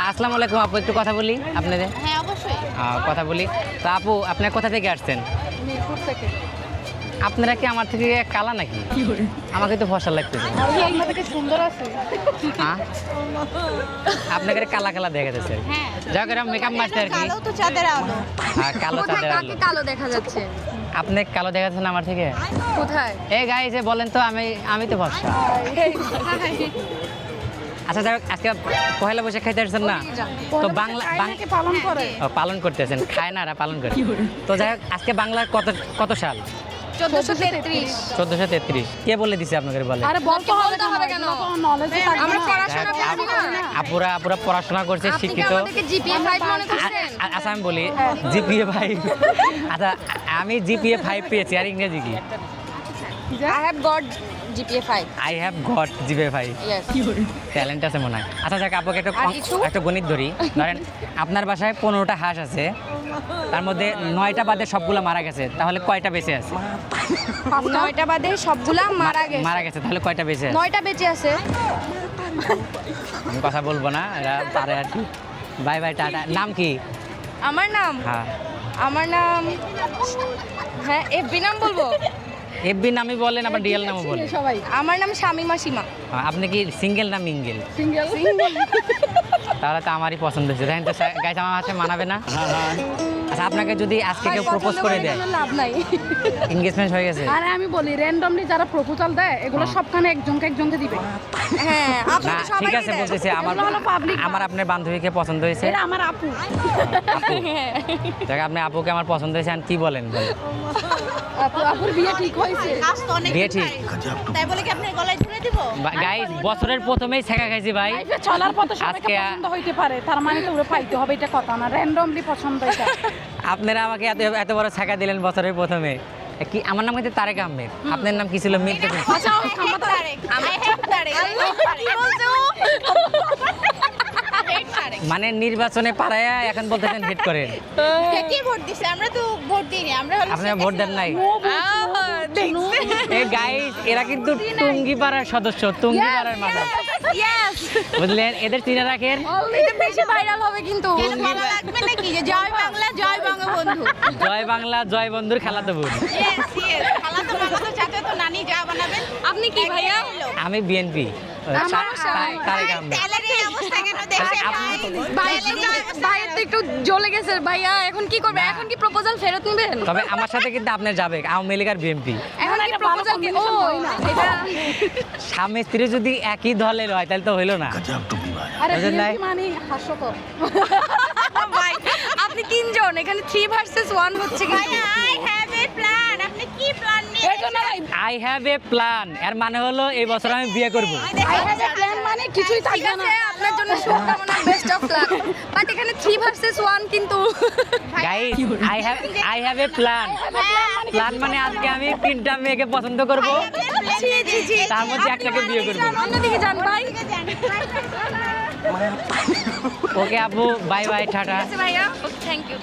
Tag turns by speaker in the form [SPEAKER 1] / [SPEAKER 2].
[SPEAKER 1] আসসালামু আলাইকুম আপু, একটু কথা বলি আপনাদের।
[SPEAKER 2] হ্যাঁ অবশ্যই।
[SPEAKER 1] কথা বলি। তো আপু, আপনার কোথা থেকে আসছেন?
[SPEAKER 2] মিরপুর থেকে।
[SPEAKER 1] আপনারা কি আমার থেকে কালা নাকি? আমাকে তো ফসল লাগতেছে।
[SPEAKER 2] আপনার থেকে সুন্দর আছে।
[SPEAKER 1] হ্যাঁ, আপনাকে কালা কালা দেখা যাচ্ছে।
[SPEAKER 2] হ্যাঁ।
[SPEAKER 1] যাক, এরকম মেকআপ মারতে আর কি।
[SPEAKER 2] কালো তো চাঁদের আলো।
[SPEAKER 1] হ্যাঁ, কালো চাঁদের আলো।
[SPEAKER 3] কালো দেখা যাচ্ছে?
[SPEAKER 1] আপনি কালো দেখা যাচ্ছেন আমার থেকে?
[SPEAKER 3] কোথায়?
[SPEAKER 1] এই গাইস, বলেন তো, আমি তো ফর্সা। আচ্ছা যাই হোক, আজকে পহেলা বৈশাখ খাইতে আসছেন না? তো বাংলা
[SPEAKER 2] পালন করে।
[SPEAKER 1] পালন করতেছেন, খায় না, পালন করে। তো যাই হোক, আজকে বাংলার কত সাল?
[SPEAKER 3] 1433।
[SPEAKER 1] 1433। কে বলে দিছে আপনাকে? বলে
[SPEAKER 2] আরে বলতে হবে কেন? নলেজে থাকবে।
[SPEAKER 3] আমরা পড়াশোনা করছি না।
[SPEAKER 1] আপুরা পড়াশোনা করছে,
[SPEAKER 3] আপনি কি
[SPEAKER 1] শিক্ষিত।
[SPEAKER 3] আমাদেরকে জিপিএ 5 মনে করছেন?
[SPEAKER 1] আচ্ছা আমি বলি, জিপিএ 5। আচ্ছা, আমি জিপিএ 5 পেয়েছি, আর ইংরেজি কি?
[SPEAKER 3] I have got GPA 5.
[SPEAKER 1] I have got GPA 5।
[SPEAKER 3] Yes.
[SPEAKER 1] Talent আছে মনে হয়। আচ্ছা যাক, আপুকে
[SPEAKER 3] আর কিছু?
[SPEAKER 1] একটা গণিত ধরি। ধরেন আপনার বাসায় 15টা হাঁস আছে, তার মধ্যে 9টা বাদে সবগুলো মারা গেছে, তাহলে কয়টা বেঁচে আছে?
[SPEAKER 3] 9টা বাদে সবগুলা
[SPEAKER 1] মারা গেছে, তাহলে কয়টা বেঁচে আছে?
[SPEAKER 3] 9টা বেঁচে আছে।
[SPEAKER 1] আমি কথা বলবো না, এরা পারে আর কি। Bye bye, tata. নাম কি?
[SPEAKER 3] আমার নাম
[SPEAKER 1] হ্যাঁ,
[SPEAKER 3] হ্যাঁ এফবি নাম বলবো?
[SPEAKER 1] এফবি নামই বলেন, আবার রিয়েল নামও বলেন।
[SPEAKER 3] আমার নাম শামিমা সীমা।
[SPEAKER 1] আপনি কি সিঙ্গেল না মিঙ্গেল?
[SPEAKER 2] সিঙ্গেল।
[SPEAKER 1] তাহলে তো আমারই পছন্দ হয়েছে। দেখেন তো গাইস, আমার হাতে মানাবে না? আচ্ছা, আপনাকে যদি আজকে কেউ প্রপোজ করে দেয়,
[SPEAKER 3] লাভ নাই।
[SPEAKER 1] এনগেজমেন্ট হয়ে গেছে?
[SPEAKER 2] আরে আমি বলি, র্যান্ডমলি যারা প্রপোজাল দেয় এগুলো সবখানে একজনকে দিবে।
[SPEAKER 3] হ্যাঁ
[SPEAKER 1] না,
[SPEAKER 3] আপনাদের
[SPEAKER 1] ঠিক
[SPEAKER 3] সবাইকে
[SPEAKER 1] আছে,
[SPEAKER 3] দেয়।
[SPEAKER 1] বলতেছি
[SPEAKER 2] এগুলো হলো public।
[SPEAKER 1] আমার আপনার বান্ধবীকে পছন্দ হয়েছে।
[SPEAKER 2] এটা আমার আপু।
[SPEAKER 1] দেখ, আপনি আপুকে আমার পছন্দ হয়েছে, আর কি বলেন?
[SPEAKER 2] আপুর বিয়ে ঠিক হয়েছে।
[SPEAKER 1] বিয়ে ঠিক?
[SPEAKER 2] তাই বলে কি আপনি গলায় ঝুলে দিব?
[SPEAKER 1] গাইস, বছরের প্রথমেই ছেঁকা খাইছি ভাই।
[SPEAKER 2] লাইফে চলার পথে সবাইকে
[SPEAKER 1] আজকে
[SPEAKER 2] পছন্দ হইতে পারে, তার মানে তো ওরা পাইতে হবে, এটা কথা না। র্যান্ডমলি পছন্দ এটা।
[SPEAKER 1] আপনারা আমাকে এত বড় ছেঁকা দিলেন বছরের প্রথমে। কি, আমার নাম কিন্তু তারেক আহমেদ। আপনার নাম কি ছিল? মির তকিন।
[SPEAKER 2] আচ্ছা, আমার তারেক।
[SPEAKER 1] মানে নির্বাচনে পাড়ায় এখন বলতেছেন হিট করেন।
[SPEAKER 4] কে ভোট দিছে? আমরা তো ভোট দিইনি, আমরা হলো
[SPEAKER 1] আপনারা ভোট দেন নাই? এই গাইস, এরা কিন্তু টুঙ্গি পাড়ার সদস্য, টুঙ্গি পাড়ার মানুষ, বুঝলেন? এদের চিনে রাখেন।
[SPEAKER 3] এটা বেশি ভাইরাল হবে কিন্তু।
[SPEAKER 4] কেন ভালো লাগবে নাকি যে জয় বাংলা জয় বঙ্গবন্ধু?
[SPEAKER 1] জয় বাংলা জয় বন্ধুর খেলাতে বোন।
[SPEAKER 4] ইয়েস ইয়েস, খালাতো মামাতো চাচাতো নানি যা বানাবেন।
[SPEAKER 3] আপনি কি ভাইয়া?
[SPEAKER 1] আমি বিএনপি, তারেক আহমেদ।
[SPEAKER 4] তেলের এই অবস্থা কেন দেশে ভাই?
[SPEAKER 3] ভাইয়ের তো একটু জ্বলে গেছে ভাইয়া, এখন কি করবে? এখন কি প্রপোজাল ফেরত নেবেন?
[SPEAKER 1] তবে আমার সাথে কিন্তু আপনার যাবে আওয়ামী লীগ আর বিএনপি।
[SPEAKER 3] এখন কি প্রপোজাল কি? ও এটা
[SPEAKER 1] স্বামী স্ত্রী যদি একই দলের হয় তাহলে তো হইলো না।
[SPEAKER 2] আরে
[SPEAKER 1] বুঝলেন নাই?
[SPEAKER 2] বিয়ে মানে হাস্যকর।
[SPEAKER 3] ভাই, আপনি তিনজন, এখানে 3 ভার্সেস 1 হচ্ছে কিন্তু।
[SPEAKER 4] I have a plan. আপনি কি প্ল্যান নিয়ে?
[SPEAKER 1] আই হ্যাভ এ প্ল্যান, এর মানে হলো এই বছর আমি বিয়ে করব।
[SPEAKER 2] আই হ্যাভ এ প্ল্যান মানে কিছুই
[SPEAKER 3] ঠিক
[SPEAKER 2] থাকবে না।
[SPEAKER 3] আছে, আপনার জন্য শুভকামনা, বেস্ট অফ লাক। বাট এখানে 3 ভার্সেস 1 কিন্তু।
[SPEAKER 1] Guys, I have a plan. Plan মানে আজকে আমি 3টা মেয়েকে পছন্দ করব,
[SPEAKER 3] জি জি জি।
[SPEAKER 1] তার মধ্যে একটাকে বিয়ে করব।
[SPEAKER 3] অন্যদিকে যান ভাই।
[SPEAKER 1] ওকে আপু, বাই বাই, টাটা।
[SPEAKER 3] ঠিক আছে ভাইয়া, থ্যাংক ইউ।